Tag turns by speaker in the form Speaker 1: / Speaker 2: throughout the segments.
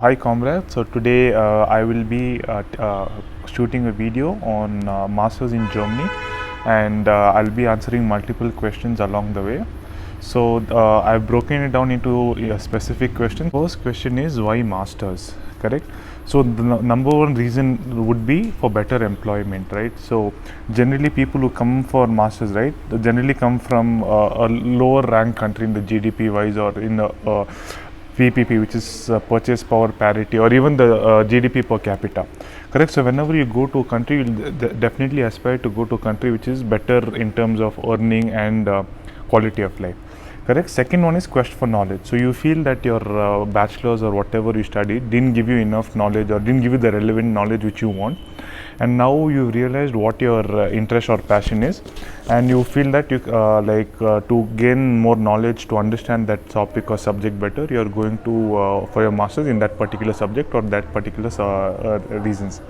Speaker 1: Hi comrades, so today I will be shooting a video on masters in Germany, and I'll be answering multiple questions along the way. So I've broken it down into specific questions. First question is why masters, correct? So the number one reason would be for better employment, right? So generally people who come for masters, right, they generally come from a lower rank country in the GDP wise, or in the PPP, which is purchase power parity, or even the GDP per capita. Correct. So whenever you go to a country, you'll definitely aspire to go to a country which is better in terms of earning and quality of life. Correct. Second one is quest for knowledge. So you feel that your bachelor's or whatever you studied didn't give you enough knowledge, or didn't give you the relevant knowledge which you want, and now you realized what your interest or passion is, and you feel that you to gain more knowledge, to understand that topic or subject better, you are going to for your masters in that particular subject or that particular reasons.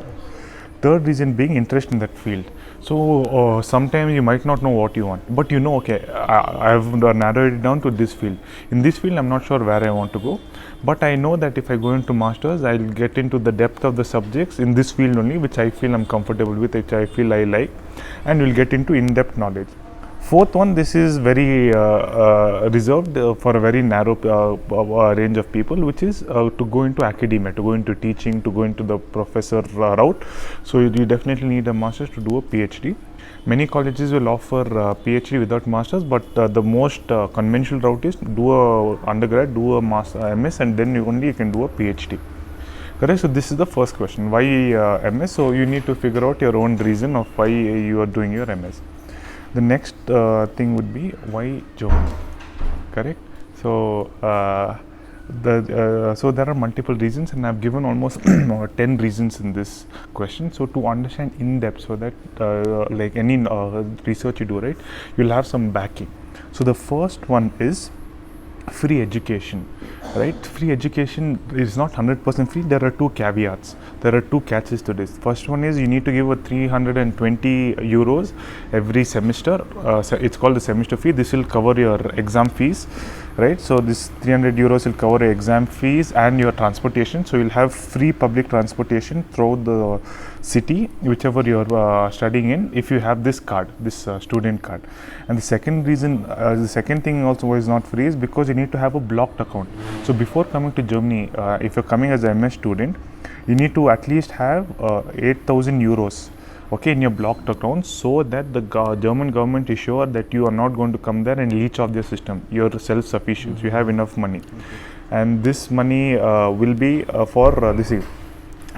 Speaker 1: Third reason being interest in that field. So sometimes you might not know what you want, but you know, okay, I've narrowed it down to this field. In this field, I'm not sure where I want to go, but I know that if I go into masters, I'll get into the depth of the subjects in this field only, which I feel I'm comfortable with, which I feel I like, and will get into in-depth knowledge. Fourth one, this is very reserved for a very narrow range of people, which is to go into academia, to go into teaching, to go into the professor route. So you definitely need a master's to do a PhD. Many colleges will offer PhD without masters, but the most conventional route is do a undergrad, do a master, MS, and then you can do a PhD. Correct. So this is the first question: why MS? So you need to figure out your own reason of why you are doing your MS. The next thing would be why Germany, correct? So so there are multiple reasons, and I've given almost 10 reasons in this question. So to understand in depth, so that like any research you do, right, you'll have some backing. So the first one is free education, right? Free education is not 100% free. There are two caveats, there are two catches to this. First one is you need to give a 320 euros every semester. It's called the semester fee. This will cover your exam fees, right? So this 300 euros will cover your exam fees and your transportation. So you'll have free public transportation throughout the city, whichever you're studying in, if you have this card, this student card. And the second reason, the second thing also is not free, is because you need to have a blocked account. So before coming to Germany, if you're coming as a MS student, you need to at least have 8,000 euros, okay, in your blocked account, so that the German government is sure that you are not going to come there and leech off their system. You're self-sufficient, you have enough money, and this money will be for this year.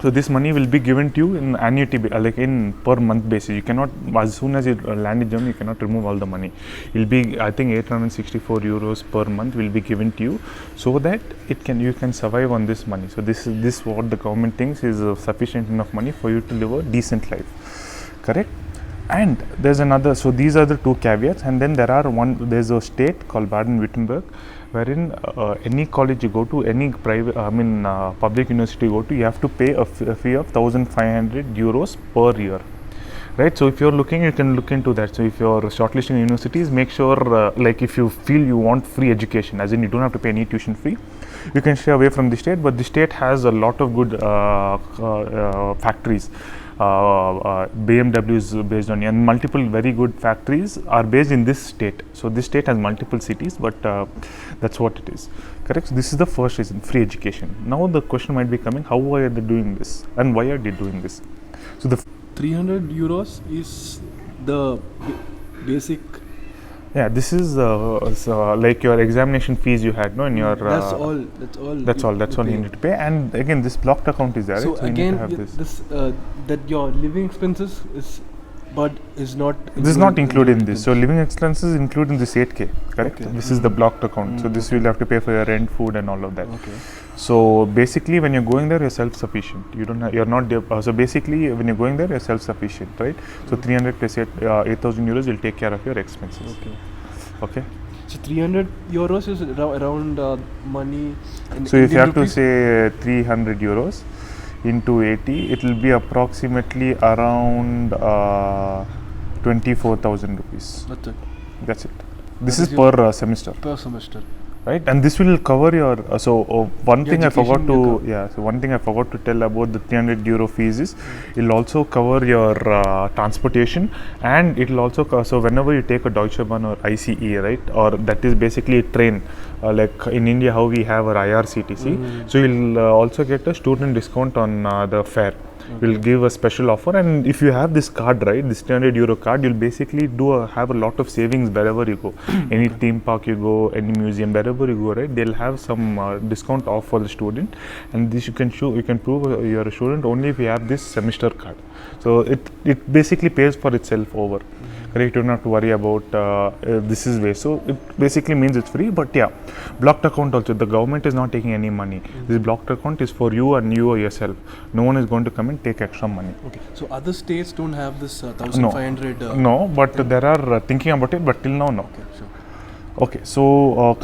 Speaker 1: So this money will be given to you in annuity, like in per month basis. You cannot, as soon as you land in Germany, you cannot remove all the money. It will be, I think, 864 euros per month will be given to you, so that you can survive on this money. So this is what the government thinks is sufficient enough money for you to live a decent life, correct? And there's another. So these are the two caveats, and then there's a state called Baden-Württemberg, wherein any college you go to, any private, public university you go to, you have to pay a fee of 1,500 euros per year, right? So if you're looking, you can look into that. So if you're shortlisting universities, make sure, like if you feel you want free education, as in you don't have to pay any tuition fee, you can stay away from the state. But the state has a lot of good factories. BMW is based on, and multiple very good factories are based in this state. So this state has multiple cities, but that's what it is, correct? So this is the first reason, free education. Now the question might be coming, how are they doing this, and why are they doing this? So the
Speaker 2: 300 euros is the basic.
Speaker 1: Yeah, this is like your examination fees you had, no, in your.
Speaker 2: That's all.
Speaker 1: That's all you need to pay. And again, this blocked account is there.
Speaker 2: So
Speaker 1: right? So
Speaker 2: again,
Speaker 1: you need to have this.
Speaker 2: That your living expenses is not.
Speaker 1: This is not included in this. So living expenses include in this 8K, correct?
Speaker 2: Okay.
Speaker 1: This is the blocked account. So this will have to pay for your rent, food, and all of that.
Speaker 2: Okay.
Speaker 1: So basically, when you're going there, you're self-sufficient. You're not. So basically, when you're going there, you're self-sufficient, right? So 300 plus 8,000 euros will take care of your expenses.
Speaker 2: Okay. So 300 euros is around money.
Speaker 1: So if you have to say 300 euros into 80, it will be approximately around 24,000 rupees.
Speaker 2: That's it.
Speaker 1: That's it. This is per semester.
Speaker 2: Per semester.
Speaker 1: right? And this will cover your one thing I forgot
Speaker 2: education
Speaker 1: to
Speaker 2: will cover.
Speaker 1: so one thing I forgot to tell about the 300 euro fees is it'll also cover your transportation, and it'll also so whenever you take a Deutsche Bahn or ICE, right, or that is basically a train, like in India how we have our IRCTC, so you'll also get a student discount on the fare. We'll give a special offer, and if you have this card, right, this 300 euro card, you'll basically have a lot of savings wherever you go. Any theme park you go, any museum, wherever you go, right, they'll have some discount off for the student, and this you can prove you're a student only if you have this semester card. So it basically pays for itself over. Correct, you don't have to worry about this is waste. So it basically means it's free. But yeah, blocked account also, the government is not taking any money. This blocked account is for you and you or yourself. No one is going to come and take extra money.
Speaker 2: Okay. So other states don't have this 1,500.
Speaker 1: No, but there are thinking about it, but till now, no.
Speaker 2: Okay, sure.
Speaker 1: Okay, so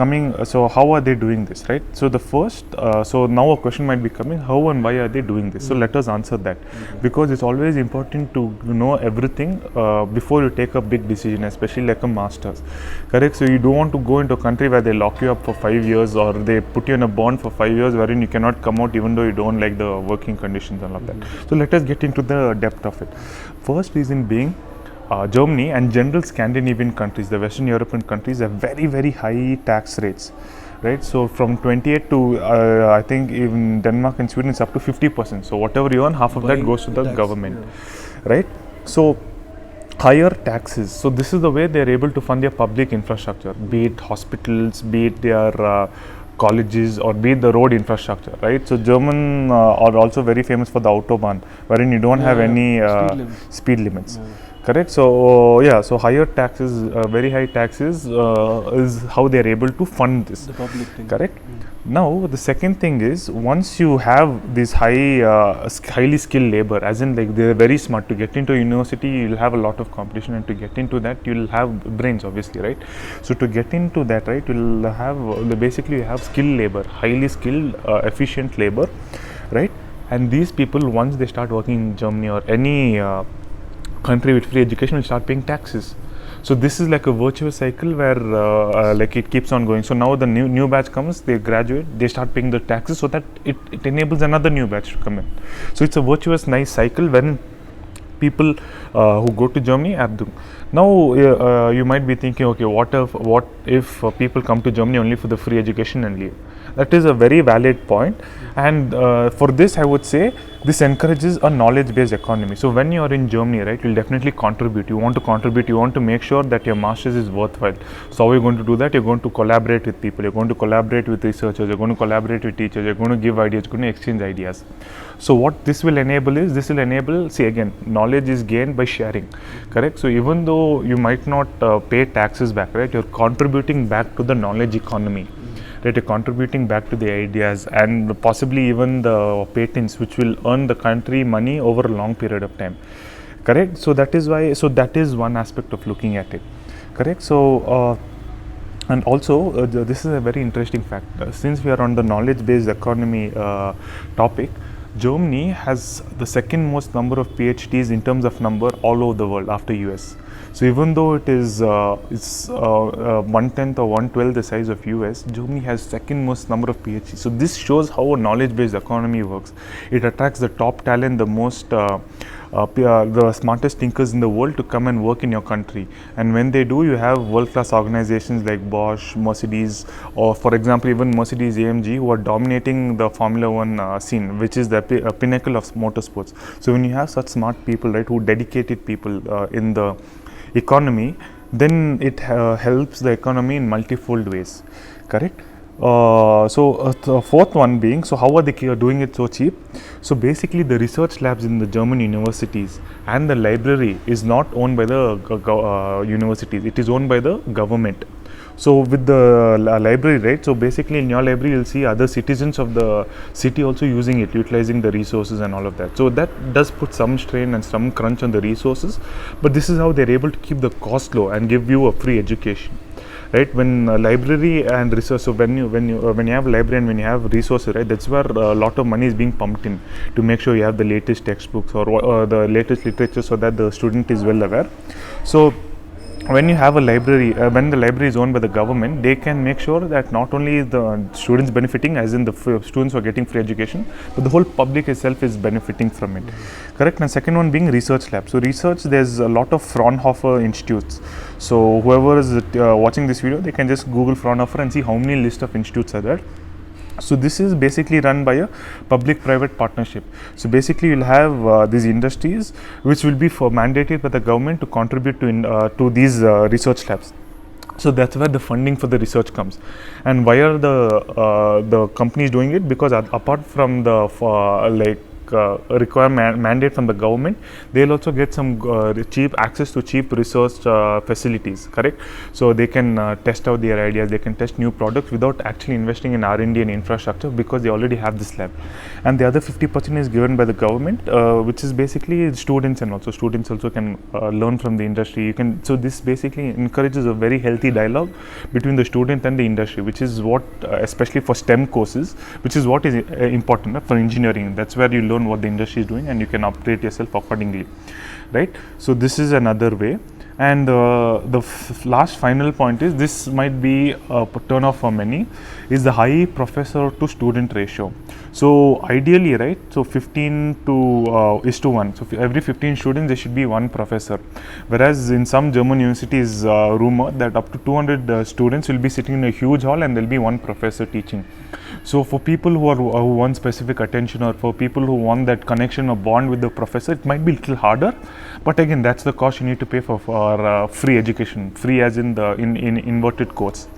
Speaker 1: so how are they doing this, right? So the first, so now a question might be coming, how and why are they doing this? So let us answer that, because it's always important to know everything before you take a big decision, especially like a master's, correct? So you don't want to go into a country where they lock you up for 5 years, or they put you in a bond for 5 years wherein you cannot come out even though you don't like the working conditions and all of that. So let us get into the depth of it. First reason being, Germany and general Scandinavian countries, the Western European countries, have very, very high tax rates, right? So from 28 to I think even Denmark and Sweden it's up to 50%. So whatever you earn, half of that goes to the government, right? So higher taxes. So this is the way they are able to fund their public infrastructure, be it hospitals, be it their colleges, or be it the road infrastructure, right? So German are also very famous for the Autobahn, wherein you don't have any speed limits. Correct. So yeah, so higher taxes, very high taxes is how they are able to fund this.
Speaker 2: The public thing.
Speaker 1: Correct. Now the second thing is, once you have this highly skilled labor, as in like they are very smart, to get into a university you'll have a lot of competition, and to get into that you'll have brains, obviously, right? So to get into that, right, you'll have basically you have skilled labor, highly skilled, efficient labor, right? And these people, once they start working in Germany or any country with free education, will start paying taxes. So this is like a virtuous cycle where like it keeps on going. So now the new batch comes, they graduate, they start paying the taxes, so that it enables another new batch to come in. So it's a virtuous nice cycle when people who go to Germany are doing. Now you might be thinking, okay, what if people come to Germany only for the free education and leave? That is a very valid point, and for this I would say this encourages a knowledge-based economy. So when you are in Germany, right, you'll definitely contribute. You want to contribute. You want to make sure that your master's is worthwhile. So how are you going to do that? You're going to collaborate with people. You're going to collaborate with researchers. You're going to collaborate with teachers. You're going to give ideas. You're going to exchange ideas. So what this will enable is, see again, knowledge is gained by sharing, correct? So even though you might not pay taxes back, right, you're contributing back to the knowledge economy. Right, you're contributing back to the ideas and possibly even the patents, which will earn the country money over a long period of time, correct? So that is why, so that is one aspect of looking at it, correct? So and also this is a very interesting fact. Since we are on the knowledge-based economy topic, Germany has the second most number of PhDs in terms of number all over the world after US. So even though it is 1/10 or 1/12 the size of US, Germany has second most number of PhDs. So this shows how a knowledge-based economy works. It attracts the top talent, the most the smartest thinkers in the world to come and work in your country. And when they do, you have world-class organizations like Bosch, Mercedes, or for example even Mercedes-AMG, who are dominating the Formula One scene, which is the pinnacle of motorsports. So when you have such smart people, right, who dedicated people in the economy, then it helps the economy in multifold ways, correct? So the fourth one being, so how are they doing it so cheap? So basically the research labs in the German universities and the library is not owned by the universities, it is owned by the government. So with the library, right, so basically in your library you'll see other citizens of the city also using it, utilizing the resources and all of that. So that does put some strain and some crunch on the resources, but this is how they're able to keep the cost low and give you a free education. Right, when library and resource, so when you have library and when you have resources, right, that's where a lot of money is being pumped in to make sure you have the latest textbooks or the latest literature, so that the student is well aware. So when you have a library, when the library is owned by the government, they can make sure that not only the students benefiting, as in the students who are getting free education, but the whole public itself is benefiting from it. Correct. And second one being research lab. So research, there's a lot of Fraunhofer institutes. So whoever is watching this video, they can just Google Fraunhofer and see how many list of institutes are there. So this is basically run by a public-private partnership. So basically, you'll have these industries which will be mandated by the government to contribute to these research labs. So that's where the funding for the research comes. And why are the companies doing it? Because apart from the mandate from the government, they'll also get some cheap access to cheap research facilities. Correct. So they can test out their ideas, they can test new products without actually investing in R&D and infrastructure, because they already have this lab. And the other 50% is given by the government, which is basically students, and also students also can learn from the industry. You can, so this basically encourages a very healthy dialogue between the student and the industry, which is what especially for STEM courses, which is what is important for engineering. That's where you learn what the industry is doing, and you can upgrade yourself accordingly, right? So this is another way. And the last final point is, this might be a turn off for many, is the high professor to student ratio. So ideally, right, so 15 to is to 1. So every 15 students there should be one professor, whereas in some German universities, rumor that up to 200 students will be sitting in a huge hall and there will be one professor teaching. So for people who want specific attention, or for people who want that connection or bond with the professor, it might be a little harder. But again, that's the cost you need to pay for free education, free as in the in inverted quotes.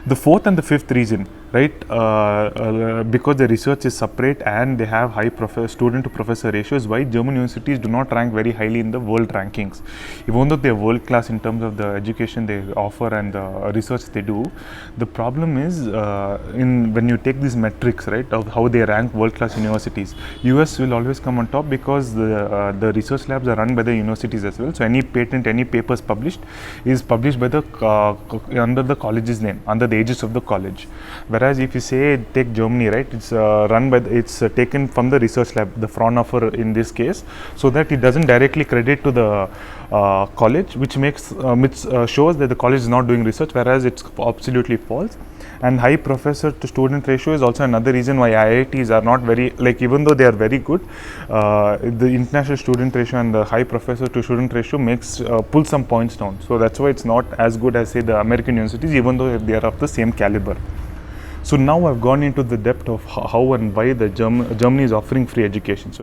Speaker 1: The fourth and the fifth reason, right, because the research is separate and they have high student to professor ratios, why German universities do not rank very highly in the world rankings. Even though they are world class in terms of the education they offer and the research they do, the problem is when you take these metrics, right, of how they rank world class universities, US will always come on top, because the research labs are run by the universities as well. So any patent, any papers published is published by the under the college's name, under the aegis of the college. Whereas if you say take Germany, right, it's run by it's taken from the research lab, the Fraunhofer in this case, so that it doesn't directly credit to the college, which makes shows that the college is not doing research, whereas it's absolutely false. And high professor to student ratio is also another reason why IITs are not very, like, even though they are very good, the international student ratio and the high professor to student ratio makes pull some points down. So that's why it's not as good as, say, the American universities, even though they are of the same caliber. So now I've gone into the depth of how and why the Germany is offering free education. So